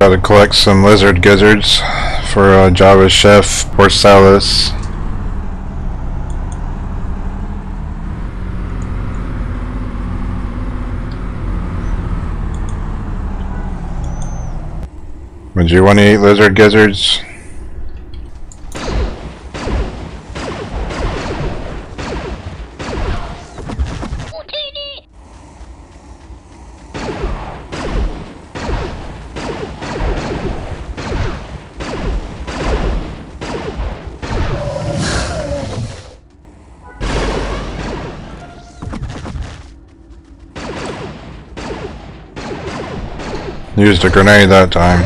Gotta collect some lizard gizzards for Jabba's chef, Porcellus. Would you want to eat lizard gizzards? Used a grenade that time.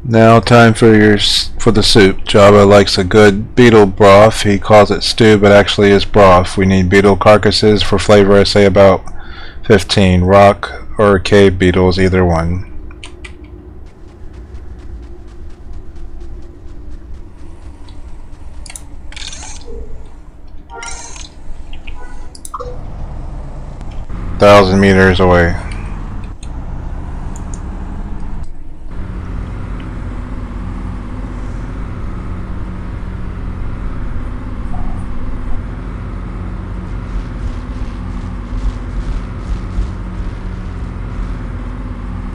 Now time for the soup. Jabba likes a good beetle broth. He calls it stew, but actually is broth. We need beetle carcasses for flavor. I say about 15 rock or cave beetles, either one. Thousand meters away.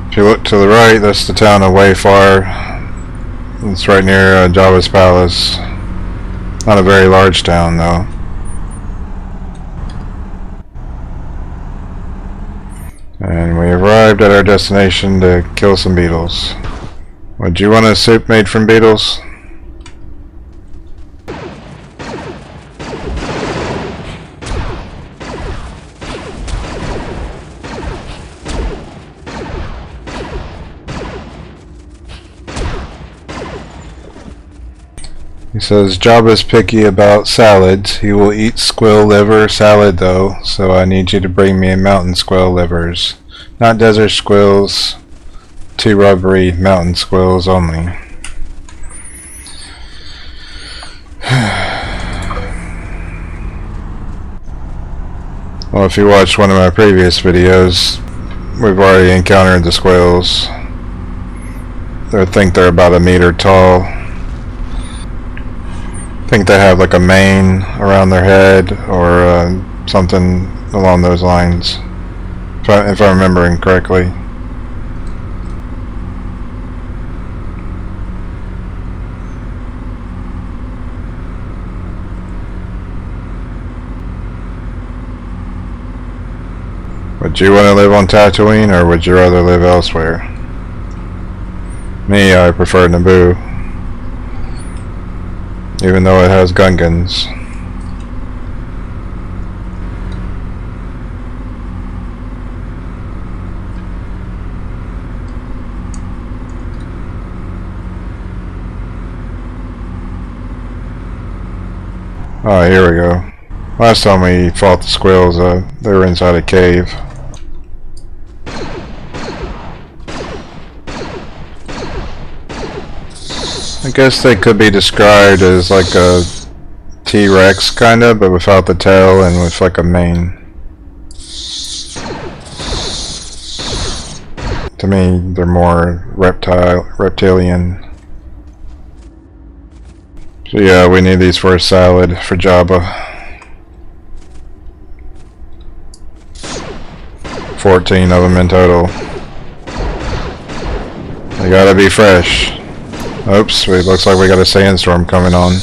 If you look to the right, that's the town of Wayfar. It's right near Jabba's palace. Not a very large town, though. And we arrived at our destination to kill some beetles. Would you want a soup made from beetles? He says Jabba's picky about salads. He will eat squill liver salad though, so I need you to bring me mountain squill livers. Not desert squills, too rubbery, mountain squills only. Well, if you watched one of my previous videos, we've already encountered the squills. I think they're about a meter tall. I think they have like a mane around their head or something along those lines, if I'm remembering correctly. Would you want to live on Tatooine or would you rather live elsewhere? Me, I prefer Naboo. Even though it has Gungans. Oh, here we go. Last time we fought the squills, they were inside a cave. I guess they could be described as like a T-Rex kinda, but without the tail and with like a mane. To me, they're more reptilian. So yeah, we need these for a salad for Jabba. 14 of them in total. They gotta be fresh. Oops, it looks like we got a sandstorm coming on.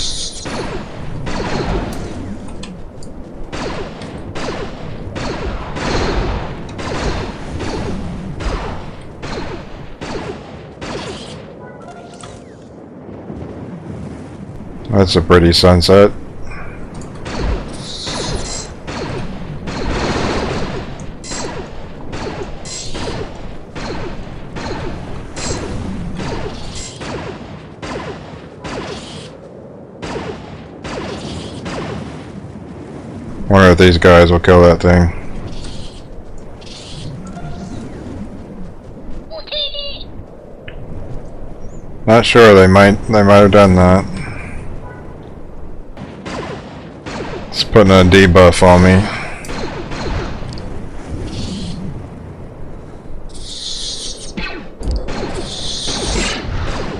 That's a pretty sunset. Wonder if these guys will kill that thing. Not sure, they might have done that. It's putting a debuff on me.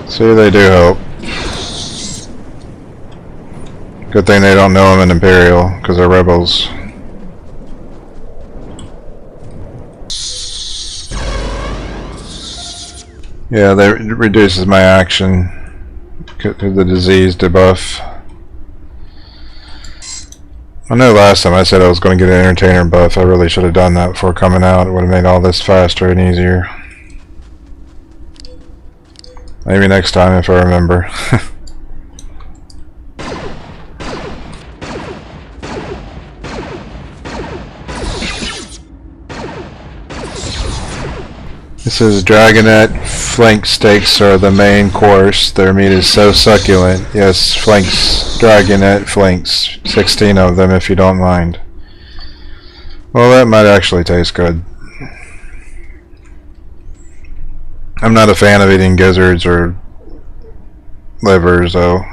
See, they do help. Good thing they don't know I'm an Imperial, because they're rebels. Yeah, that reduces my action to the disease debuff. I know last time I said I was going to get an entertainer buff. I really should have done that before coming out. It would have made all this faster and easier. Maybe next time if I remember. This is Dragonet. Flank steaks are the main course. Their meat is so succulent. Yes, flanks. Dragonet flanks. 16 of them if you don't mind. Well, that might actually taste good. I'm not a fan of eating gizzards or livers though.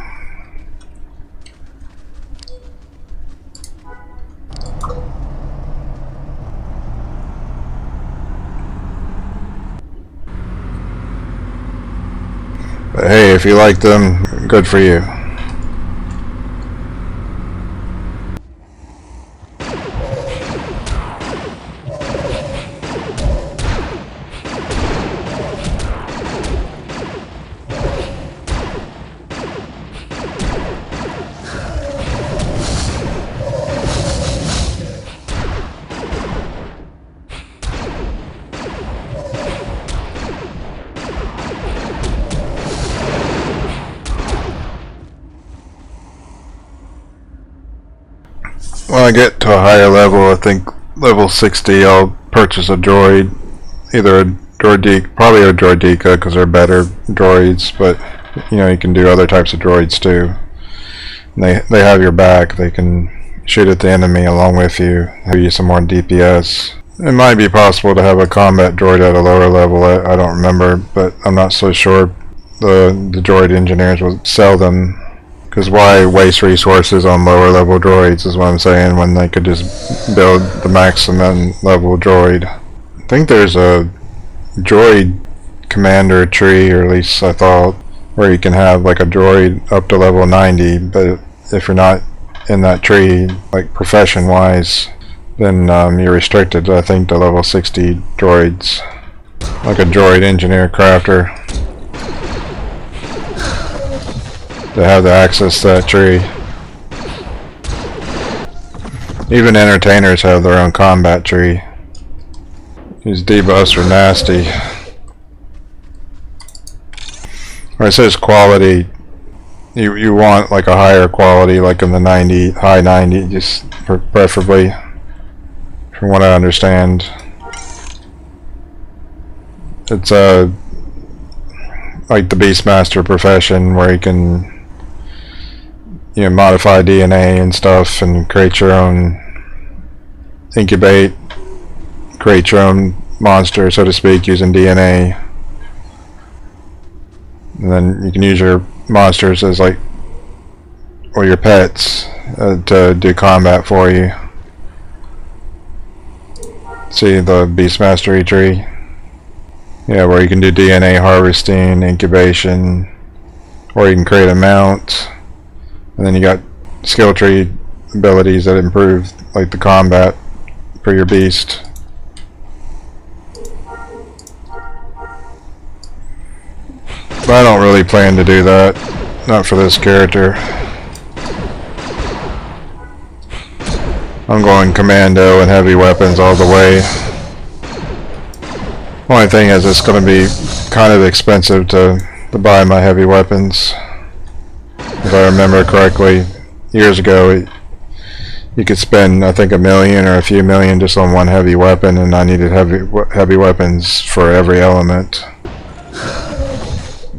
But hey, if you like them, good for you. When I get to a higher level, I think level 60, I'll purchase a droid. Either a droideka, probably a droideka because they're better droids, but you know, you can do other types of droids too. And they have your back. They can shoot at the enemy along with you, give you some more DPS. It might be possible to have a combat droid at a lower level. I don't remember, but I'm not so sure the droid engineers will sell them. Because why waste resources on lower level droids is what I'm saying, when they could just build the maximum level droid. I think there's a droid commander tree, or at least I thought, where you can have like a droid up to level 90, but if you're not in that tree, like profession wise, then you're restricted, I think, to level 60 droids. Like a droid engineer crafter. To have the access to that tree. Even entertainers have their own combat tree. These debuffs are nasty. When it says quality, you want like a higher quality, like in the 90, high 90, just preferably, from what I understand. It's like the Beastmaster profession, where you can, you know, modify DNA and stuff and create your own, incubate, create your own monster, so to speak, using DNA. And then you can use your monsters as like, or your pets, to do combat for you. See the Beastmastery tree? Yeah, where you can do DNA harvesting, incubation, or you can create a mount. And then you got skill tree abilities that improve like the combat for your beast. But I don't really plan to do that. Not for this character. I'm going commando and heavy weapons all the way. Only thing is, it's going to be kind of expensive to buy my heavy weapons. If I remember correctly, years ago, you could spend, I think, $1 million or a few million just on one heavy weapon, and I needed heavy weapons for every element.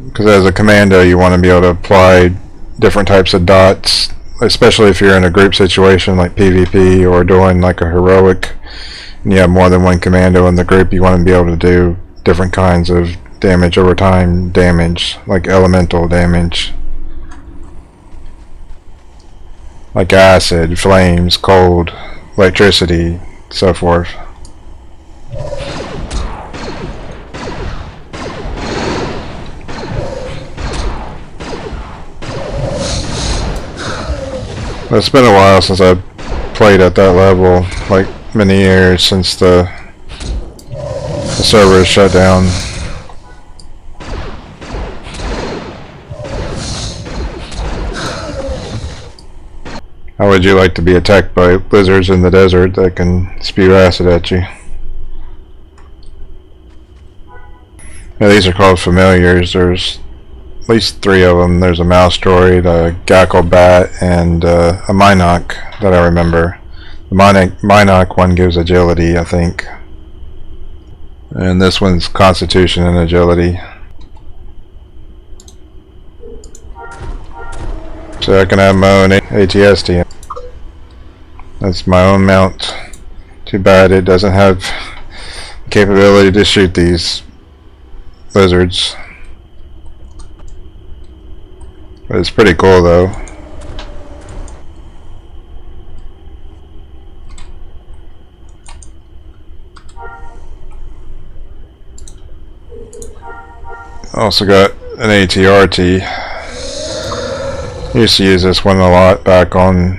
Because as a commando, you want to be able to apply different types of dots, especially if you're in a group situation like PvP or doing like a heroic, and you have more than one commando in the group. You want to be able to do different kinds of damage over time damage, like elemental damage. Like acid, flames, cold, electricity, so forth. It's been a while since I played at that level, like many years since the server is shut down. How would you like to be attacked by lizards in the desert that can spew acid at you? Yeah, these are called familiars. There's at least 3 of them. There's a mouse droid, a gackle bat, and a Minoc that I remember. The Minoc one gives agility, I think. And this one's constitution and agility. So I can have my own ATST. That's my own mount. Too bad it doesn't have the capability to shoot these lizards. But it's pretty cool though. Also got an ATRT. Used to use this one a lot back on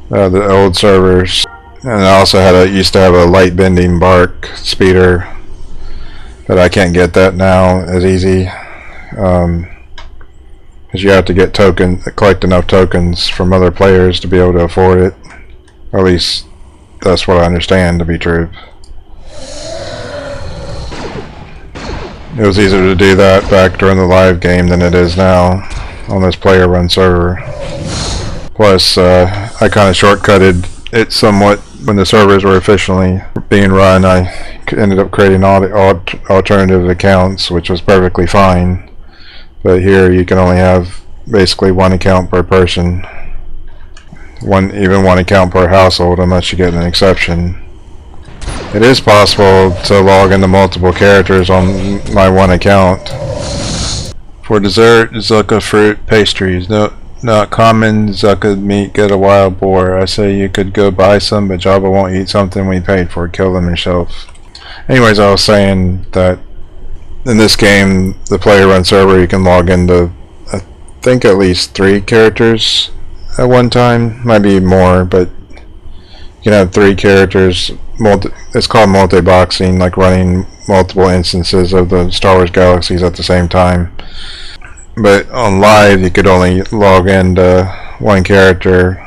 the old servers, and I also used to have a light bending bark speeder, but I can't get that now as easy because you have to get collect enough tokens from other players to be able to afford it. Or at least that's what I understand to be true. It was easier to do that back during the live game than it is now on this player run server. Plus I kind of shortcutted it somewhat when the servers were officially being run. I ended up creating all the alternative accounts, which was perfectly fine, but here you can only have basically 1 account per person, even one account per household unless you get an exception. It is possible to log into multiple characters on my 1 account. For dessert, Zucca fruit pastries. No, not common Zucca meat, get a wild boar. I say you could go buy some, but Jabba won't eat something we paid for. Kill them yourself. Anyways, I was saying that in this game, the player run server, you can log into I think at least 3 characters at one time. Might be more, but you can have 3 characters. It's called multi-boxing, like running multiple instances of the Star Wars Galaxies at the same time. But on live, you could only log into 1 character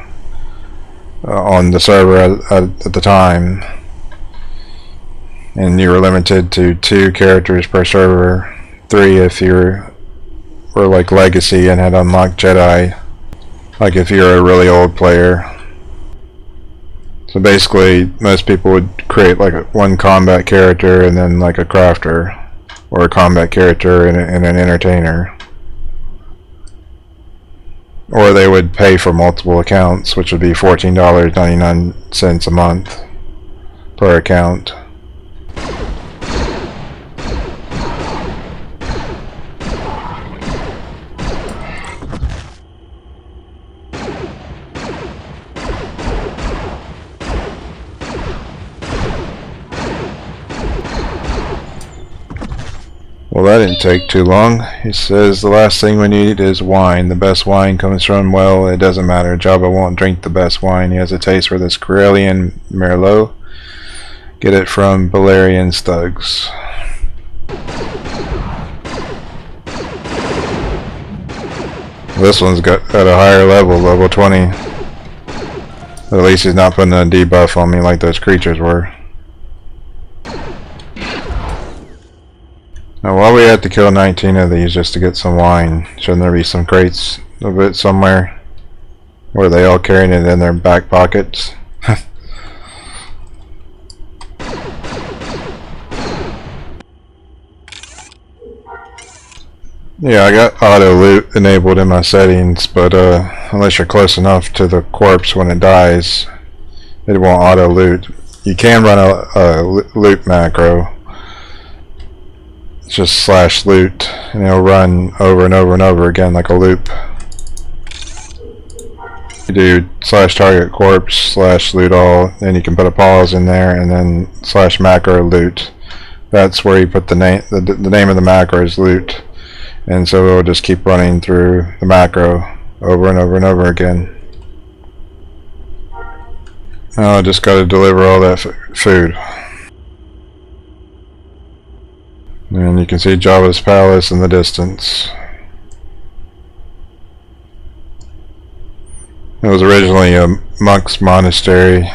on the server at the time, and you were limited to 2 characters per server, 3 if you were like Legacy and had unlocked Jedi, like if you're a really old player. So basically, most people would create like 1 combat character and then like a crafter, or a combat character and an entertainer. Or they would pay for multiple accounts, which would be $14.99 a month per account. Well, that didn't take too long. He says the last thing we need is wine. The best wine comes from, well, it doesn't matter. Jabba won't drink the best wine. He has a taste for this Corellian Merlot. Get it from Balerian's thugs. This one's got at a higher level, level 20. At least he's not putting a debuff on me like those creatures were. Now, why we have to kill 19 of these just to get some wine? Shouldn't there be some crates of it somewhere? Or are they all carrying it in their back pockets? Yeah, I got auto loot enabled in my settings, but unless you're close enough to the corpse when it dies, it won't auto loot. You can run a loot macro. It's just slash loot, and it'll run over and over and over again like a loop. You do slash target corpse slash loot all, then you can put a pause in there, and then slash macro loot. That's where you put the name. The name of the macro is loot, and so it'll just keep running through the macro over and over and over again. Now I just got to deliver all that food. And you can see Jabba's palace in the distance. It was originally a monk's monastery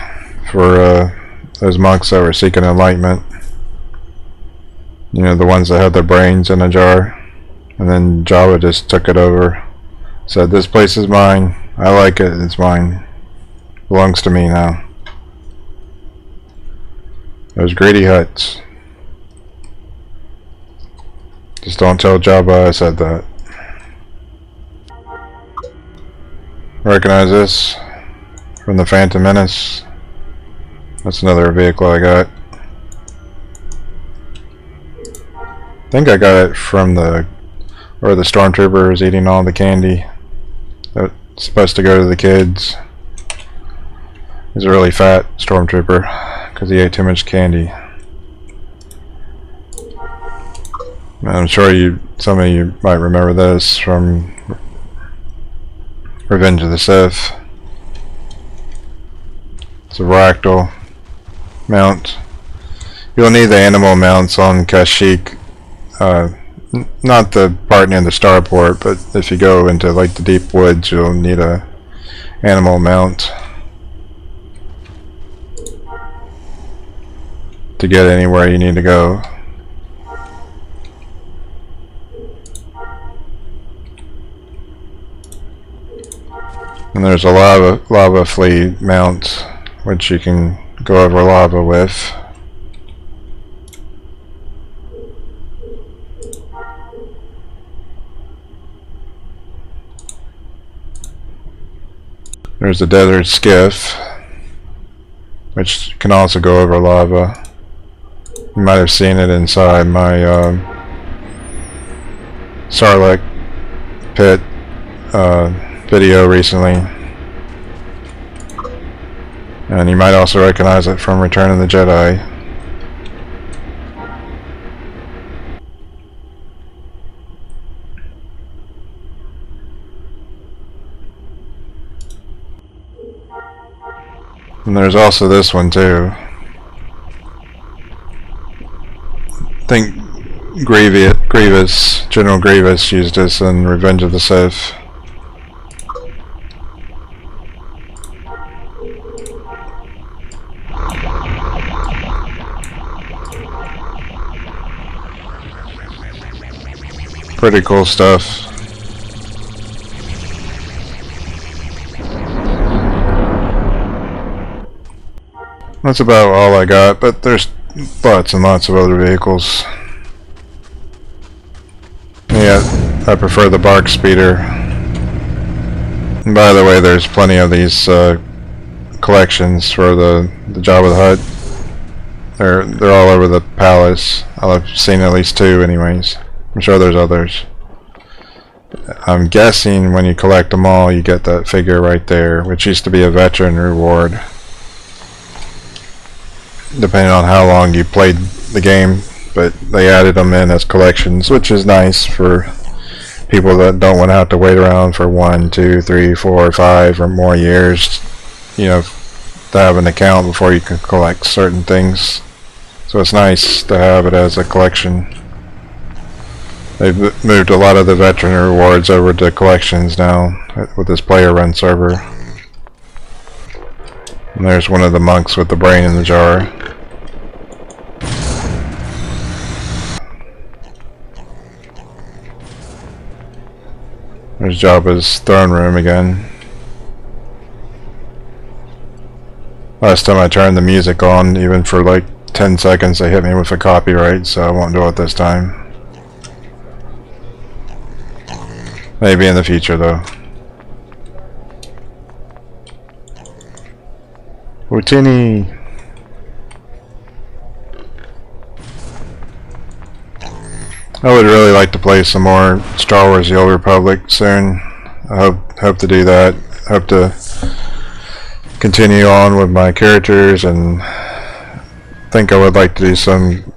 for those monks that were seeking enlightenment. You know, the ones that had their brains in a jar. And then Jabba just took it over. Said, "This place is mine. I like it. It's mine. Belongs to me now." Those greedy Hutts. Just don't tell Jabba I said that. Recognize this from the Phantom Menace. That's another vehicle I got. I think I got it from the stormtrooper is eating all the candy that's supposed to go to the kids. He's a really fat stormtrooper because he ate too much candy. I'm sure some of you might remember this from Revenge of the Sith. It's a ragdoll mount. You'll need the animal mounts on Kashyyyk. Not the part near the starport, but if you go into like the deep woods, you'll need a animal mount to get anywhere you need to go. And there's a lava flea mount, which you can go over lava with. There's a desert skiff, which can also go over lava. You might have seen it inside my Sarlacc pit video recently, and you might also recognize it from Return of the Jedi. And there's also this one too. I think General Grievous used this in Revenge of the Sith. Pretty cool stuff. That's about all I got, but there's lots and lots of other vehicles. Yeah, I prefer the bark speeder. And by the way, there's plenty of these collections for the Jabba the Hutt. They're all over the palace. I've seen at least 2 anyways. I'm sure there's others. I'm guessing when you collect them all, you get that figure right there, which used to be a veteran reward. Depending on how long you played the game, but they added them in as collections, which is nice for people that don't want to have to wait around for 1, 2, 3, 4, 5 or more years, you know, to have an account before you can collect certain things. So it's nice to have it as a collection. They've moved a lot of the veteran rewards over to collections now with this player-run server. And there's one of the monks with the brain in the jar. There's Jabba's throne room again. Last time I turned the music on, even for like 10 seconds, they hit me with a copyright, so I won't do it this time. Maybe in the future though. Utini! I would really like to play some more Star Wars The Old Republic soon. I hope to do that. Hope to continue on with my characters, and think I would like to do some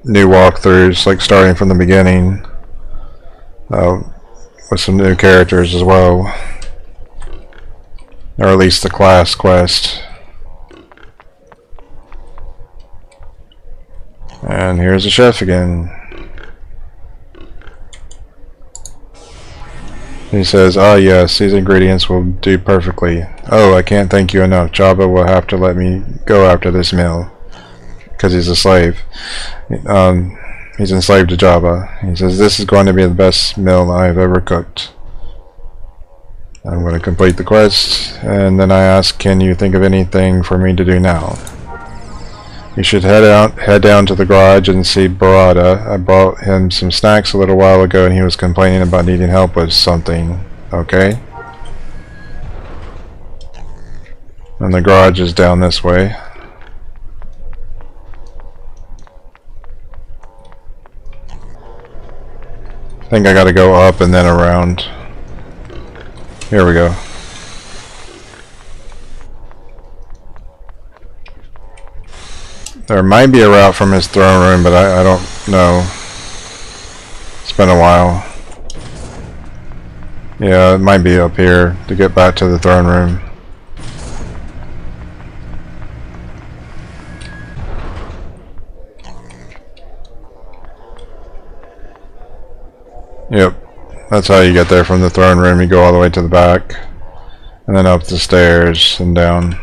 new walkthroughs, like starting from the beginning, with some new characters as well, or at least the class quest. And here's the chef again. He says, "Ah yes, these ingredients will do perfectly. Oh, I can't thank you enough. Jabba will have to let me go after this meal." Because he's a slave. He's enslaved to Jabba. He says, "This is going to be the best meal I've ever cooked." I'm going to complete the quest, and then I ask, "Can you think of anything for me to do now?" "You should head down to the garage and see Barada. I brought him some snacks a little while ago and he was complaining about needing help with something." Okay. And the garage is down this way. I think I gotta go up and then around. Here we go. There might be a route from his throne room, but I don't know. It's been a while. Yeah, it might be up here to get back to the throne room. Yep, that's how you get there from the throne room. You go all the way to the back, and then up the stairs and down.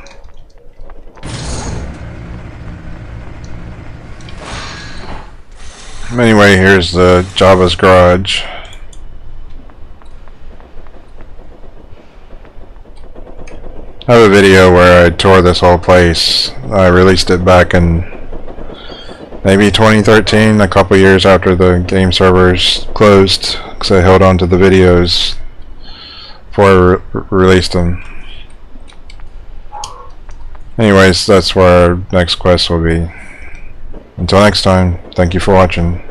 Anyway, here's the Jabba's garage. I have a video where I toured this whole place. I released it back in maybe 2013, a couple years after the game servers closed, because I held on to the videos before I released them. Anyways, that's where our next quest will be. Until next time, thank you for watching.